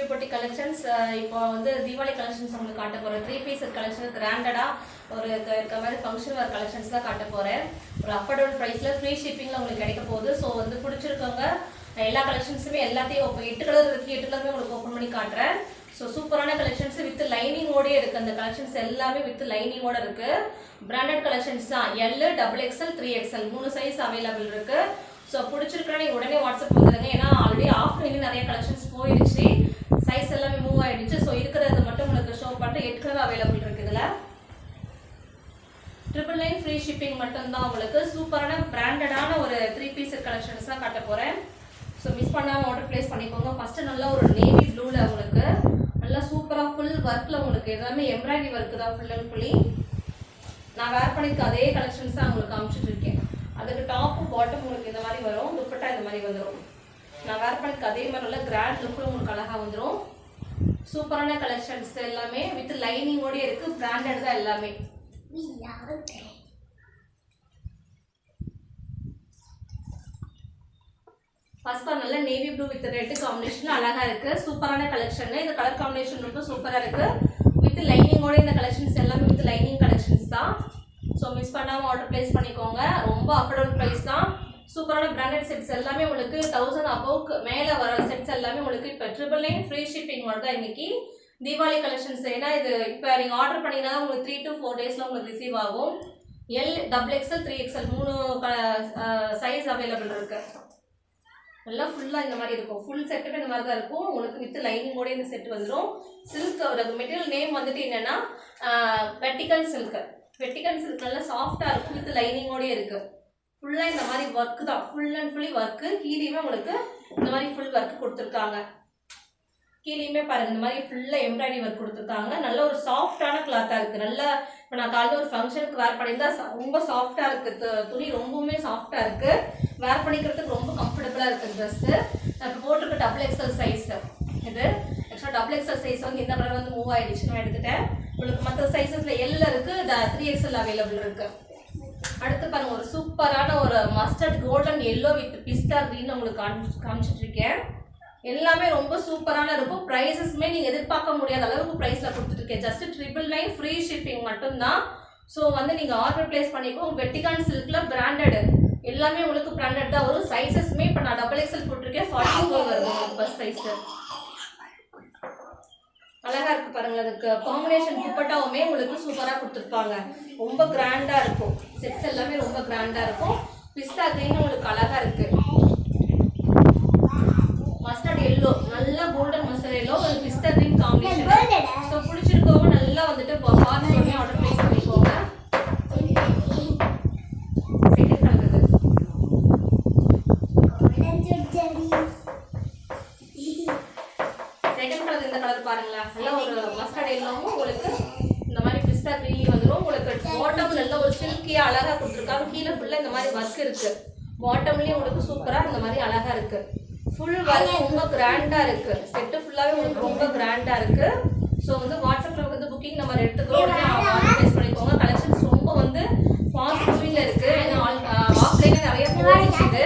பொட்டி கலெக்ஷன்ஸ் இப்போ வந்து தீபாவளி கலெக்ஷன்ஸ் உங்களுக்கு காட்ட போகிறேன். 3 பீஸ் கலெக்ஷன் கிராண்டடாக ஒரு இருக்க மாதிரி ஃபங்க்ஷன் வேறு கலெக்ஷன்ஸ் தான் காட்ட போகிறேன். ஒரு அஃபோர்டபுள் ப்ரைஸில் ஃப்ரீ ஷிப்பிங்கில் உங்களுக்கு கிடைக்க போகுது. ஸோ வந்து பிடிச்சிருக்கவங்க எல்லா கலெக்ஷன்ஸுமே எல்லாத்தையும் 8 கலர் இருக்குது, 8 கலருமே உங்களுக்கு ஓப்பன் பண்ணி காட்டுறேன். ஸோ சூப்பரான கலெக்ஷன்ஸ் வித் லைனிங்கோடய இருக்குது. அந்த கலெக்ஷன்ஸ் எல்லாமே வித் லைனிங்கோட இருக்குது. பிராண்டட் கலெக்ஷன்ஸ் தான். L, XXL, 3XL 3 size available இருக்குது. ஸோ பிடிச்சிருக்கா நீங்கள் உடனே வாட்ஸ்அப் வந்துடுங்க. ஏன்னா ஆல்ரெடி ஆஃப்லைன்லேயும் நிறைய கலெக்ஷன்ஸ் போயிடுச்சு, சைஸ் எல்லாமே மூவ் ஆகிடுச்சு. ஸோ இருக்கிறது மட்டும் உங்களுக்கு ஷோ பண்ணிட்டு 8 கலர் அவைலபிள் இருக்குது. இதில் 999 ஃப்ரீ ஷிப்பிங் மட்டும்தான். உங்களுக்கு சூப்பரான பிராண்டடான ஒரு 3 பீஸ் கலெக்ஷன்ஸ் தான் காட்ட போகிறேன். ஸோ மிஸ் பண்ணாமல் ஆர்டர் ப்ளேஸ் பண்ணிக்கோங்க. ஃபஸ்ட்டு நல்லா ஒரு நேவி ப்ளூவில் உங்களுக்கு நல்லா சூப்பராக ஃபுல் ஒர்க்கில் உங்களுக்கு எல்லாமே எம்ப்ராய்டரி ஒர்க்கு தான் ஃபுல் அண்ட் ஃபுல்லி. நான் வேர் பண்ணிக்க அதே கலெக்ஷன்ஸ் தான் உங்களுக்கு காமிச்சிட்டு இருக்கேன். அதுக்கு டாப்பும் பாட்டம் உங்களுக்கு இந்த மாதிரி வரும், துப்பட்டா இந்த மாதிரி வந்துடும். நான் வேர் பண்ணிக்க அதே மாதிரி நல்லா கிராண்ட் லுக்கில் உங்களுக்கு அழகாக வந்துடும். சூப்பரான கலெக்ஷன்ஸ் எல்லாமே வித் லைனிங்கோடய இருக்குது. பிராண்டட் தான் எல்லாமே. ஃபர்ஸ்ட் நல்ல navy blue with red combination அழகாக இருக்குது. சூப்பரான கலெக்ஷன். இந்த கலர் காம்பினேஷன் ரொம்ப சூப்பராக இருக்குது. வித் லைனிங்கோட இந்த கலெக்ஷன்ஸ் எல்லாமே வித் லைனிங் கலெக்ஷன்ஸ் தான். ஸோ மிஸ் பண்ணாமல் ஆர்டர் ப்ளேஸ் பண்ணிக்கோங்க. ரொம்ப அஃபோர்டபுள் ப்ரைஸ் தான். சூப்பரான பிராண்டட் செட்ஸ் எல்லாமே உங்களுக்கு 1000 அபோவ்க்கு மேலே வர செட்ஸ் எல்லாமே உங்களுக்கு இப்போ 999 ஃப்ரீ ஷிப்பிங் மட்டும் தான் இன்னைக்கு தீபாவளி கலெக்ஷன்ஸ். ஏன்னா இது இப்போ நீங்கள் ஆர்டர் பண்ணிங்கன்னா தான் உங்களுக்கு 3 to 4 டேஸில் உங்களுக்கு ரிசீவ் ஆகும். L, XXL, 3XL 3 size available இருக்குது. நல்லா ஃபுல்லாக இந்த மாதிரி இருக்கும். ஃபுல் செட்டுமே இந்த மாதிரி தான் இருக்கும். உங்களுக்கு வித் லைனிங்கோட இந்த செட் வந்துடும். சில்க் மெட்டீரியல் நேம் வந்துட்டு என்னென்னா வெட்டிக்கன் சில்க். வெட்டிக்கன் சில்க் நல்லா சாஃப்டாக இருக்கும், வித் லைனிங்கோடய இருக்குது. ஃபுல்லாக இந்த மாதிரி ஒர்க்கு தான், ஃபுல் அண்ட் ஃபுல்லி ஒர்க்கு. கீழேயுமே உங்களுக்கு இந்த மாதிரி ஃபுல் ஒர்க் கொடுத்துருக்காங்க. கீழேயுமே பாருங்கள் இந்த மாதிரி ஃபுல்லாக எம்ப்ராய்டரி ஒர்க் கொடுத்துருக்காங்க. நல்ல ஒரு சாஃப்டான கிளாத்தாக இருக்குது. நல்லா இப்போ நான் காலையில் ஒரு ஃபங்க்ஷனுக்கு வேர் பண்ணியிருந்தா ரொம்ப சாஃப்டாக இருக்குது. துணி ரொம்பவுமே சாஃப்டாக இருக்குது. வேர் பண்ணிக்கிறதுக்கு ரொம்ப கம்ஃபர்டபுளாக இருக்குது ட்ரெஸ்ஸு. நான் இப்போ போட்டிருக்க XXL சைஸ் இது. ஆக்சுவலாக XXL சைஸ் வந்து இந்த கலர் வந்து மூவ் ஆகிடுச்சு, நான் எடுத்துட்டேன். உங்களுக்கு மற்ற சைஸஸில் L இருக்குது, 3XL அவைலபிள் இருக்குது. அடுத்து பாருங்கள் ஒரு சூப்பரான ஒரு mustard golden yellow with pista green உங்களுக்கு காமிச்சிட்டு இருக்கேன். எல்லாமே ரொம்ப சூப்பரான இருக்கும். ப்ரைஸஸ்மே நீங்கள் எதிர்பார்க்க முடியாத அளவுக்கு ப்ரைஸில் கொடுத்துருக்கேன். ஜஸ்ட் 999 ஃப்ரீ ஷிப்பிங் மட்டும்தான். ஸோ வந்து நீங்கள் ஆர்டர் ப்ளேஸ் பண்ணிக்கோ. வெட்டிகான் சில்கில் பிராண்டட் எல்லாமே உங்களுக்கு பிராண்டட் தான் வரும். சைஸஸ்மே இப்போ நான் XXL போட்டிருக்கேன், 44 வருது உங்களுக்கு பஸ் சைஸு. அழகாக இருக்குது பாருங்கள். அதுக்கு காம்பினேஷன் துப்பட்டாவுமே உங்களுக்கு சூப்பராக கொடுத்துருப்பாங்க. ரொம்ப கிராண்டாக இருக்கும். செட்ஸ் எல்லாமே ரொம்ப கிராண்டாக இருக்கும். பிஸ்தா க்ரீன் உங்களுக்கு அழகாக இருக்குது. மஸ்டர்ட் எல்லோ, நல்லா கோல்டன் மஸ்டர்ட் எல்லோ ஒரு பிஸ்தா க்ரீன் காம்பினேஷன். ஸோ பிடிச்சிருக்கவங்க நல்லா வந்துட்டு பார்த்து பண்ணி ஆர்டர் ப்ளேஸ் பண்ணிக்கோங்க. செகண்ட் கலர் செகண்ட் கலர் இந்த கலர் பாருங்களா. நல்லா ஒரு மஸ்டர்ட் எல்லோவும் உங்களுக்கு இந்த மாதிரி பிஸ்தா க்ரீன் வந்துடும். உங்களுக்கு பாட்டம் நல்லா ஒரு சில்கியாக அழகாக கொடுத்துருக்காங்க. கீழே ஃபுல்லாக இந்த மாதிரி ஒர்க் இருக்குது. பாட்டம்லேயும் உங்களுக்கு சூப்பராக இந்த மாதிரி அழகாக இருக்குது. ஃபுல் ஒர்க் ரொம்ப கிராண்டாக இருக்குது. செட்டு ஃபுல்லாகவே உங்களுக்கு ரொம்ப கிராண்டாக இருக்குது. ஸோ வந்து வாட்ஸ்அப்பில் வந்து புக்கிங் நம்பர் எடுத்துக்கிறோம், ஆர்டர் ப்ளேஸ் பண்ணிக்கோங்க. கலெக்ஷன்ஸ் ரொம்ப வந்து ஃபாஸ்ட் மூவிங்கில் இருக்குது. ஆஃப்லைனில் நிறைய போயிடுச்சு.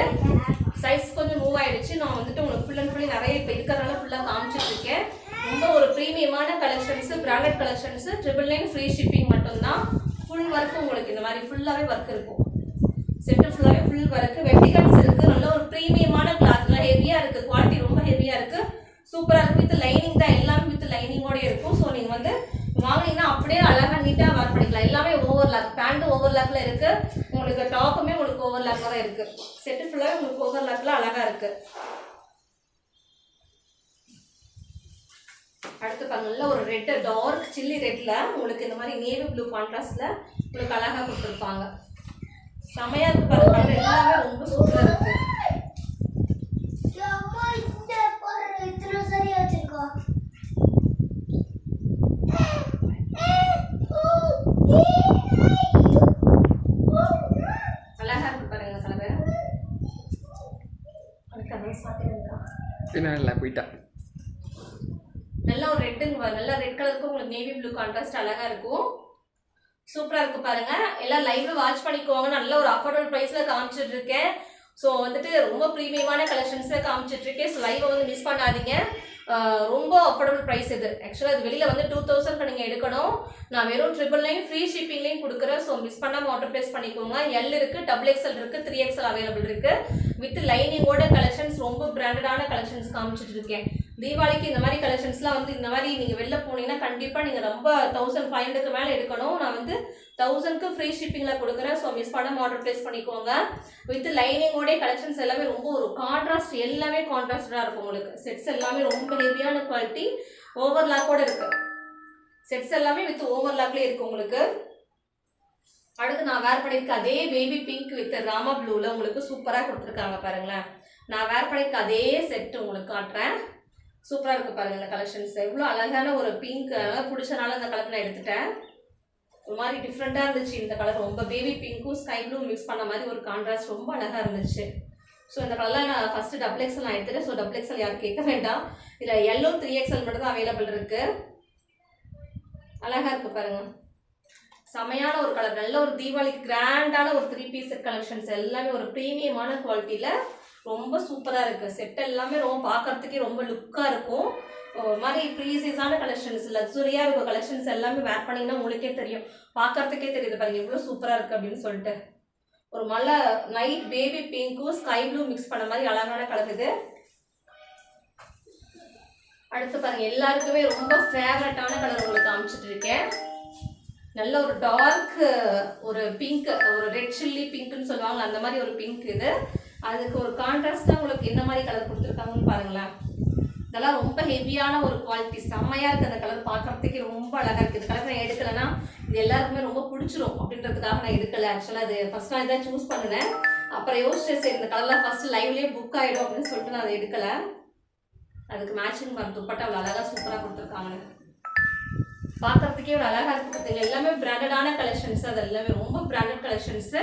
சைஸ் கொஞ்சம் மூவ் ஆகிடுச்சு. நான் வந்துட்டு உங்களுக்கு ஃபுல் அண்ட் ஃபுல்லி நிறைய இப்போ இருக்கிறனால ஃபுல்லாக காமிச்சிட்ருக்கேன். ரொம்ப ஒரு ப்ரீமியமான collections, branded collections. 999 free shipping மட்டும்தான். ஃபுல் ஒர்க்கு உங்களுக்கு இந்த மாதிரி ஃபுல்லாகவே ஒர்க் இருக்கும். செட்டு ஃபுல்லாகவே ஃபுல் ஒர்க்கு. வெட்டிகன்ஸ் இருக்குது. நல்ல ஒரு ப்ரீமியமான கிளாத்லாம் ஹெவியாக இருக்குது. குவாலிட்டி ரொம்ப ஹெவியாக இருக்குது. சூப்பராக இருக்குது. வித் லைனிங் தான், எல்லாமே வித் லைனிங்கோடய இருக்கும். ஸோ நீங்கள் வந்து வாங்கினீங்கன்னா அப்படியே அழகாக நீட்டாக வேர் பண்ணிக்கலாம். எல்லாமே ஓவர்லாக், பேண்ட் ஓவர்லாக்கில் இருக்குது. உங்களுக்கு டாப்புமே உங்களுக்கு ஓவர்லாக்காக தான் இருக்குது. செட்டு ஃபுல்லாகவே உங்களுக்கு ஓவர்லாக்கில் அழகாக இருக்குது. அடுத்து பாருங்க நல்ல ஒரு ரெட் டார்க் சில்லி ரெட்டில் உங்களுக்கு இந்த மாதிரி நேவி ப்ளூ கான்ட்ராஸ்டில் உங்களுக்கு அழகாக கொடுத்துருப்பாங்க. செமையாக இருக்குது பாருங்க. எல்லாமே ரொம்ப சூப்பராக இருக்குது. அழகாக இருக்கு பாருங்க கலர். இல்லை போயிட்டா. நல்ல ஒரு ரெட்டுங்க, நல்லா ரெட் கலருக்கு உங்களுக்கு நேவி ப்ளூ கான்ட்ராஸ்ட் அழகாக இருக்கும். சூப்பராக இருக்குது பாருங்கள். எல்லாம் லைவ்ல வாட்ச் பண்ணிக்கோங்க. நல்ல ஒரு அஃபோர்டபுள் ப்ரைஸில் காமிச்சிட்டு இருக்கேன். ஸோ வந்துட்டு ரொம்ப ப்ரீமியமான கலெக்ஷன்ஸை காமிச்சிட்டு இருக்கேன். ஸோ லைவை வந்து மிஸ் பண்ணாதீங்க. ரொம்ப அஃபோர்டபுள் ப்ரைஸ் இது. ஆக்சுவலாக இது வெளியில் வந்து 2000க்கு நீங்கள் எடுக்கணும். நான் வெறும் 999 ஃப்ரீ ஷிப்பிங்லேயும் கொடுக்குறேன். ஸோ மிஸ் பண்ணாமல் ஆர்டர் ப்ளேஸ் பண்ணிக்கோங்க. எல் இருக்குது, XXL இருக்குது, 3XL அவைலபிள் இருக்குது. வித் லைனிங்கோட கலெக்ஷன்ஸ், ரொம்ப பிராண்டடான கலெக்ஷன்ஸ் காமிச்சிட்டு இருக்கேன். தீபாவளிக்கு இந்த மாதிரி கலெக்ஷன்ஸ்லாம் வந்து இந்த மாதிரி நீங்கள் வெளில போனீங்கன்னா கண்டிப்பாக நீங்கள் ரொம்ப 1500க்கு மேலே எடுக்கணும். நான் வந்து 1000க்கு ஃப்ரீ ஷிப்பிங்கில் கொடுக்குறேன். ஸோ மிஸ் பண்ணாமல் ஆர்டர் ப்ளேஸ் பண்ணிக்கோங்க. வித் லைனிங்கோட கலெக்ஷன்ஸ் எல்லாமே ரொம்ப ஒரு கான்ட்ராஸ்ட், எல்லாமே கான்ட்ராஸ்டாக இருக்கும் உங்களுக்கு. செட்ஸ் எல்லாமே ரொம்ப ஹெவியான குவாலிட்டி, ஓவர்லாக்கோட இருக்கு. செட்ஸ் எல்லாமே வித் ஓவர்லாக்லேயே இருக்கு உங்களுக்கு. அடுத்து நான் வேர் பண்ணியிருக்க அதே பேபி பிங்க் வித் ராமா ப்ளூவில் உங்களுக்கு சூப்பராக கொடுத்துருக்காங்க பாருங்களேன். நான் வேர் பண்ணியிருக்க அதே செட்டு உங்களுக்கு காட்டுறேன். சூப்பராக இருக்குது பாருங்கள் இந்த கலெக்ஷன்ஸ். எவ்வளோ அழகான ஒரு பிங்க், அழகாக பிடிச்சனால இந்த கலர் நான் எடுத்துட்டேன். ஒரு மாதிரி டிஃப்ரெண்ட்டாக இருந்துச்சு இந்த கலர். ரொம்ப பேபி பிங்க்கும் ஸ்கை ப்ளூ மிக்ஸ் பண்ண மாதிரி ஒரு கான்ட்ராஸ்ட், ரொம்ப அழகாக இருந்துச்சு. ஸோ இந்த கலரில் நான் ஃபஸ்ட்டு XXL நான் எடுத்துட்டேன். ஸோ XXL யாரும் கேட்க வேண்டாம். இதில் எல்லோ 3XL மட்டும் தான் அவைலபிள் இருக்குது. அழகாக இருக்குது பாருங்கள், செமையான ஒரு கலர். நல்ல ஒரு தீபாவளிக்கு கிராண்டான ஒரு 3 பீஸ் செட் கலெக்ஷன்ஸ் எல்லாமே ஒரு ப்ரீமியமான குவாலிட்டியில் ரொம்ப சூப்பராக இருக்குது. செட் எல்லாமே ரொம்ப பார்க்கறதுக்கே ரொம்ப லுக்காக இருக்கும். ஒரு மாதிரி ப்ரீசியஸான கலெக்ஷன்ஸ், லக்ஸுரியாக இருக்கும் கலெக்ஷன்ஸ் எல்லாமே வேர் பண்ணிங்கன்னா உங்களுக்கே தெரியும், பார்க்கறதுக்கே தெரியுது பாருங்க எவ்வளோ சூப்பராக இருக்குது அப்படின்னு சொல்லிட்டு. ஒரு மழை நைட் பேபி பிங்க்கும் ஸ்கை ப்ளூ மிக்ஸ் பண்ண மாதிரி அழகான கலர் இது. அடுத்து பாருங்க, எல்லாருக்குமே ரொம்ப ஃபேவரட்டான கலர் உங்களுக்கு காமிச்சிட்டு இருக்கேன். நல்ல ஒரு டார்க் ஒரு பிங்க், ஒரு ரெட் சில்லி பிங்க்னு சொல்லுவாங்க, அந்த மாதிரி ஒரு பிங்க் இது. அதுக்கு ஒரு கான்ட்ராஸ்டாக உங்களுக்கு என்ன மாதிரி கலர் கொடுத்துருக்காங்கன்னு பாருங்களேன். இதெல்லாம் ரொம்ப ஹெவியான ஒரு குவாலிட்டி, செம்மையாக இருக்குது. அந்த கலர் பார்க்குறதுக்கு ரொம்ப அழகாக இருக்குது. இந்த கலர் நான் எடுக்கலைன்னா இது எல்லாருக்குமே ரொம்ப பிடிச்சிரும் அப்படின்றதுக்காக நான் எடுக்கலை. ஆக்சுவலாக அது ஃபஸ்ட் நான் இதான் சூஸ் பண்ணினேன். அப்புறம் யோசிச்சு சரி இந்த கலர்லாம் ஃபஸ்ட்டு லைவ்லேயே புக் ஆகிடும் அப்படின்னு சொல்லிட்டு நான் அதை எடுக்கலை. அதுக்கு மேட்சிங் பண்ண துப்பட்டா அவ்வளோ அழகாக சூப்பராக கொடுத்துருக்காங்க. பார்க்கறதுக்கே ஒரு அழகாக இருக்குது. எல்லாமே பிராண்டடான கலெக்ஷன்ஸ், அது எல்லாமே ரொம்ப பிராண்டட் கலெக்ஷன்ஸு.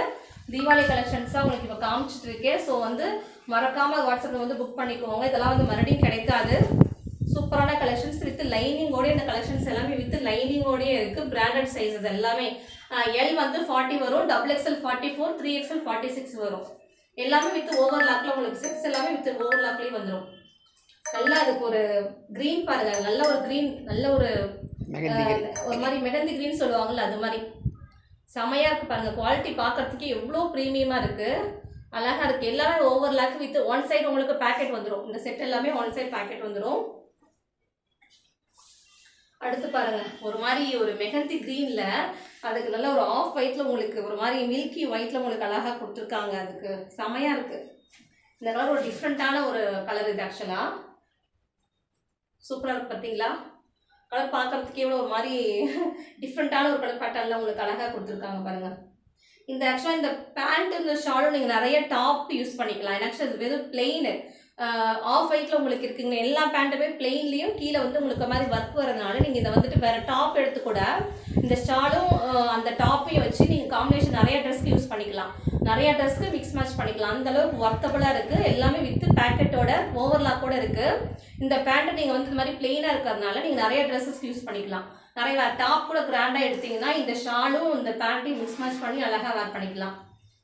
தீபாவளி கலெக்ஷன்ஸாக உங்களுக்கு இப்போ காமிச்சிட்டு இருக்கேன். ஸோ வந்து மறக்காமல் வாட்ஸ்அப்பில் வந்து புக் பண்ணிக்கோங்க. இதெல்லாம் வந்து மறுபடியும் கிடைக்காது. சூப்பரான கலெக்ஷன்ஸ் வித் லைனிங்கோட, இந்த கலெக்ஷன்ஸ் எல்லாமே வித் லைனிங்கோடயே இருக்குது. பிராண்டட் சைஸஸ் எல்லாமே எல் வந்து 40 வரும், XXL 44, 3XL 46 வரும். எல்லாமே வித் ஓவர்லாக்கில் உங்களுக்கு செட்ஸ் எல்லாமே வித் ஓவர்லாக்லேயே வந்துடும். நல்லா அதுக்கு ஒரு க்ரீன் பாருங்க, நல்ல ஒரு க்ரீன், நல்ல ஒரு மாதிரி மெகந்தி க்ரீன் சொல்லுவாங்கல்ல, அது மாதிரி செமையாக இருக்குது பாருங்கள். குவாலிட்டி பார்க்கறதுக்கு எவ்வளோ ப்ரீமியமாக இருக்குது, அழகாக இருக்குது. எல்லாமே ஓவர்லாக் வித் ஒன் சைடு உங்களுக்கு பேக்கெட் வந்துடும். இந்த செட் எல்லாமே ஒன் சைடு பேக்கெட் வந்துடும். அடுத்து பாருங்கள், ஒரு மாதிரி ஒரு மெகந்தி க்ரீனில் அதுக்கு நல்ல ஒரு ஆஃப் ஒயிட்டில் உங்களுக்கு ஒரு மாதிரி மில்கி ஒயிட்டில் உங்களுக்கு அழகாக கொடுத்துருக்காங்க. அதுக்கு செமையாக இருக்குது. இந்த கலர் ஒரு டிஃப்ரெண்ட்டான ஒரு கலர் இது. ஆக்சுவலாக சூப்பராக இருக்குது பார்த்தீங்களா? கலர் பார்க்கறதுக்கே எவ்வளோ ஒரு மாதிரி டிஃப்ரெண்ட்டான ஒரு கலர் பேட்டர்னில் உங்களுக்கு அழகாக கொடுத்துருக்காங்க பாருங்கள். இந்த ஆக்சுவலாக இந்த பேண்ட் இந்த ஷாலும் நீங்கள் நிறைய டாப் யூஸ் பண்ணிக்கலாம். ஏன்னா ஆக்சுவலாக இது வெறும் பிளெயின் ஆஃப் ஒயிட்டில் உங்களுக்கு இருக்குங்க. எல்லா பேண்ட்டுமே பிளெயின்லேயும் கீழே வந்து உங்களுக்கு மாதிரி ஒர்க் வரதுனால நீங்கள் இதை வந்துட்டு வேறு டாப் எடுத்து கூட இந்த ஷாலும் அந்த டாப்பையும் வச்சு நீங்கள் காம்பினேஷன் நிறைய ட்ரெஸ்க்கு யூஸ் பண்ணிக்கலாம், நிறைய ட்ரெஸ்க்கு மிக்ஸ் மேட்ச் பண்ணிக்கலாம். அந்தளவுக்கு ஒர்க்கபுளாக இருக்குது. எல்லாமே வித் பேக்கெட்டோட ஓவர்லாக்கோட இருக்குது. இந்த பேண்ட்டு நீங்கள் வந்து இந்த மாதிரி பிளெயினாக இருக்கிறதுனால நீங்கள் நிறைய ட்ரெஸ்ஸஸ்க்கு யூஸ் பண்ணிக்கலாம். நிறைய டாப் கூட கிராண்டாக எடுத்திங்கன்னா இந்த ஷாலும் இந்த பேண்ட்டையும் மிக்ஸ் மேட்ச் பண்ணி அழகாக வேர் பண்ணிக்கலாம்.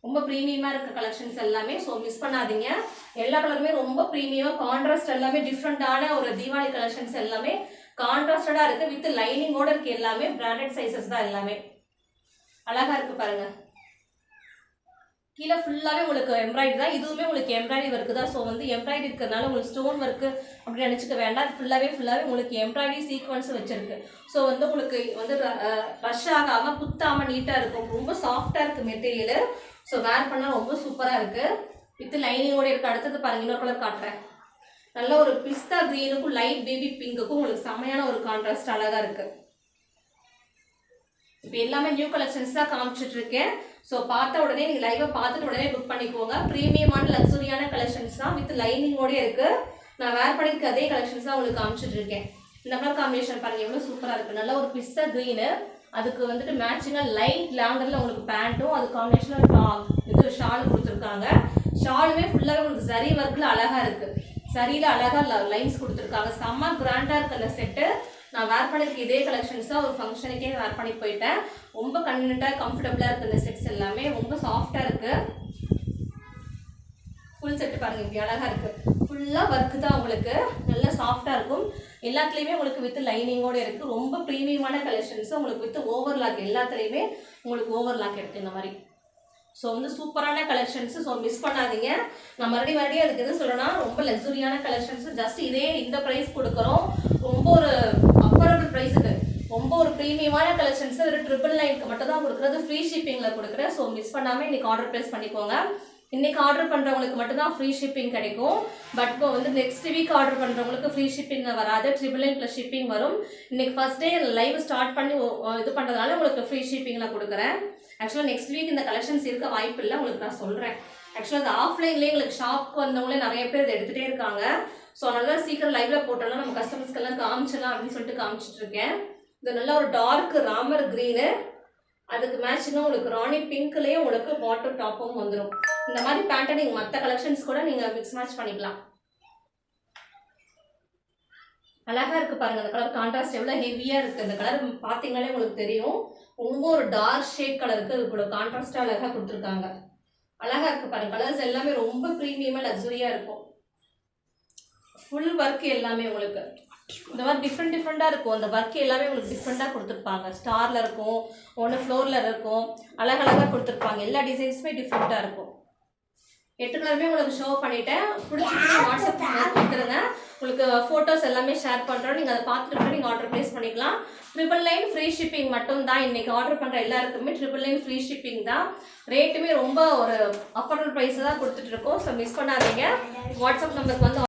ரொம்ப ப்ரீமியமாக இருக்க கலெக்ஷன்ஸ் எல்லாமே. ஸோ மிஸ் பண்ணாதீங்க. எல்லா கலருமே ரொம்ப ப்ரீமியம், கான்ட்ராஸ்ட் எல்லாமே டிஃப்ரெண்ட்டான ஒரு தீபாவளி கலெக்ஷன்ஸ் எல்லாமே கான்ட்ராஸ்டடாக இருக்குது. வித் லைனிங்கோடு இருக்குது. எல்லாமே பிராண்டட் சைஸஸ் தான் எல்லாமே. அழகாக இருக்குது பாருங்கள். கீழே ஃபுல்லாகவே உங்களுக்கு எம்ப்ராய்டரி தான். இதுவுமே உங்களுக்கு எம்ப்ராய்டரி ஒர்க்கு தான். ஸோ வந்து எம்ப்ராய்டரி இருக்கிறதுனால உங்களுக்கு ஸ்டோன் ஒர்க்கு அப்படின்னு நினச்சிக்க வேண்டாம். ஃபுல்லாகவே உங்களுக்கு எம்ப்ராய்டரி சீக்வன்ஸ் வச்சுருக்கு. ஸோ வந்து உங்களுக்கு வந்து ரஷ் ஆகாமல் குத்தாமல் நீட்டாக இருக்கும். ரொம்ப சாஃப்டாக இருக்குது மெட்டீரியல். ஸோ வேர் பண்ணால் ரொம்ப சூப்பராக இருக்குது. வித் லைனிங்கோடு இருக்குது. அடுத்தது பாருங்கள், இன்னொரு கலர் காட்டுறேன். நல்ல ஒரு பிஸ்தா க்ரீனுக்கும் லைட் பேபி பிங்க்குக்கும் உங்களுக்கு செம்மையான ஒரு கான்ட்ராஸ்ட் அழகாக இருக்குது. இப்போ எல்லாமே நியூ கலெக்ஷன்ஸ் தான் காமிச்சிட்டு இருக்கேன். ஸோ பார்த்த உடனே நீங்கள் லைவாக பார்த்துட்டு உடனே புக் பண்ணிக்கோங்க. ப்ரீமியமான லக்ஸுரியான கலெக்ஷன்ஸ் தான் வித் லைனிங்கோடய இருக்குது. நான் வேர் பண்ணியிருக்க அதே கலெக்ஷன்ஸ் தான் உங்களுக்கு காமிச்சிட்டு இருக்கேன். இந்த கலர் காம்பினேஷன் பாருங்கள் எவ்வளோ சூப்பராக இருக்குது. நல்ல ஒரு பிஸ்தா க்ரீனு, அதுக்கு வந்துட்டு மேட்சிங்காக லைட் லாண்டரில் உங்களுக்கு பேண்ட்டும் அது காம்பினேஷனில் இது ஷால் கொடுத்துருக்காங்க. ஷாலுமே ஃபுல்லாகவே உங்களுக்கு சரி ஒர்க்கில் அழகாக இருக்குது. சரியில் அழகாக லைன்ஸ் கொடுத்துருக்காங்க. செம்ம கிராண்டாக இருக்குது அந்த செட்டு. நான் வேர் பண்ணியிருக்க இதே கலெக்ஷன்ஸ் தான் ஒரு ஃபங்க்ஷனுக்கே வேர் பண்ணி போயிட்டேன். ரொம்ப கன்வீனியண்ட்டாக கம்ஃபர்டபுளாக இருக்குது. இந்த செட்ஸ் எல்லாமே ரொம்ப சாஃப்டாக இருக்குது. ஃபுல் செட்டு பாருங்கள் இப்படி அழகாக இருக்குது. ஃபுல்லாக ஒர்க்கு தான் உங்களுக்கு, நல்லா சாஃப்டாக இருக்கும். எல்லாத்துலேயுமே உங்களுக்கு வித் லைனிங்கோடு இருக்குது. ரொம்ப ப்ரீமியமான கலெக்ஷன்ஸ் உங்களுக்கு வித் ஓவர்லாக், எல்லாத்துலேயுமே உங்களுக்கு ஓவர்லாக் இருக்குது இந்த மாதிரி. ஸோ வந்து சூப்பரான கலெக்ஷன்ஸு. ஸோ மிஸ் பண்ணாதீங்க. நான் மறுபடியும் அதுக்கு எது சொல்கிறேன்னா, ரொம்ப லக்ஸுரியான கலெக்ஷன்ஸு. ஜஸ்ட் இந்த ப்ரைஸ் கொடுக்குறோம். ரொம்ப ஒரு அஃபோர்டபுள் ப்ரைஸுக்கு ரொம்ப ஒரு ப்ரீமியமான கலெக்ஷன்ஸு ஒரு 999 மட்டும் தான் கொடுக்குறது. ஃப்ரீ ஷிப்பிங்கில் கொடுக்குறேன். ஸோ மிஸ் பண்ணாமல் இன்றைக்கி ஆர்டர் ப்ளேஸ் பண்ணிக்கோங்க. இன்றைக்கி ஆர்டர் பண்ணுறவங்களுக்கு மட்டும்தான் ஃப்ரீ ஷிப்பிங் கிடைக்கும். பட் இப்போ வந்து நெக்ஸ்ட் வீக் ஆர்டர் பண்ணுறவங்களுக்கு ஃப்ரீ ஷிப்பிங் வராது, 999 + ஷிப்பிங் வரும். இன்றைக்கி ஃபர்ஸ்ட் டே லைவ் ஸ்டார்ட் பண்ணி இது பண்ணுறதுனால உங்களுக்கு ஃப்ரீ ஷிப்பிங்கில் கொடுக்குறேன். ஆக்சுவலாக நெக்ஸ்ட் வீக் இந்த கலெக்ஷன்ஸ் இருக்க வாய்ப்பு இல்லை, உங்களுக்கு நான் சொல்கிறேன். ஆக்சுவலாக அது ஆஃப்லைன்லேயே எங்களுக்கு ஷாப்க்கு வந்தவங்களே நிறைய பேர் இதை எடுத்துகிட்டே இருக்காங்க. ஸோ அதனால சீக்கிரம் லைவ்ல போட்டோம்னா நம்ம கஸ்டமர்ஸ்க்கெல்லாம் காமிச்சிடலாம் அப்படின்னு சொல்லிட்டு காமிச்சிட்டு இருக்கேன். இது நல்ல ஒரு டார்க் ராமர் க்ரீனு, அதுக்கு மேட்சிங்காக உங்களுக்கு ராணி பிங்க்லேயே உங்களுக்கு பாட்டம் டாப்பும் வந்துடும். இந்த மாதிரி பேட்டர்ன் நீங்கள் மற்ற கலெக்ஷன்ஸ் கூட நீங்கள் மிக்ஸ் மேட்ச் பண்ணிக்கலாம். அழகாக இருக்குது பாருங்கள். அந்த கலர் கான்ட்ராஸ்ட் எவ்வளோ ஹெவியாக இருக்குது. இந்த கலர் பார்த்தீங்கன்னாலே உங்களுக்கு தெரியும். ரொம்ப ஒரு டார்க் ஷேட் கலருக்கு இது கூட கான்ட்ராஸ்டாக அழகாக கொடுத்துருக்காங்க. அழகாக இருக்குது பாருங்கள். கலர்ஸ் எல்லாமே ரொம்ப ப்ரீமியமாக லக்ஸுரியாக இருக்கும். ஃபுல் ஒர்க் எல்லாமே உங்களுக்கு இந்த மாதிரி டிஃப்ரெண்ட்டாக இருக்கும். அந்த ஒர்க் எல்லாமே உங்களுக்கு டிஃப்ரெண்ட்டாக கொடுத்துருப்பாங்க. ஸ்டாரில் இருக்கும், ஒன்று ஃப்ளோரில் இருக்கும், அழகழகாக கொடுத்துருப்பாங்க. எல்லா டிசைன்ஸுமே டிஃப்ரெண்ட்டாக இருக்கும். 8 கலருமே உங்களுக்கு ஷோ பண்ணிட்டேன். பிடிச்சிட்டு வாட்ஸ்அப் கொடுத்துருங்க. உங்களுக்கு ஃபோட்டோஸ் எல்லாமே ஷேர் பண்ணுறோம். நீங்கள் அதை பார்த்துட்டு கூட நீங்கள் ஆர்டர் ப்ளேஸ் பண்ணிக்கலாம். 999 ஃப்ரீ ஷிப்பிங் மட்டும் தான். இன்றைக்கி ஆர்டர் பண்ணுற எல்லாருக்குமே 999 ஃப்ரீ ஷிப்பிங் தான். ரேட்டுமே ரொம்ப ஒரு அஃபோர்டபுள் ப்ரைஸில் தான் கொடுத்துட்ருக்கோம். ஸோ மிஸ் பண்ணாதீங்க. வாட்ஸ்அப் நம்பருக்கு வந்து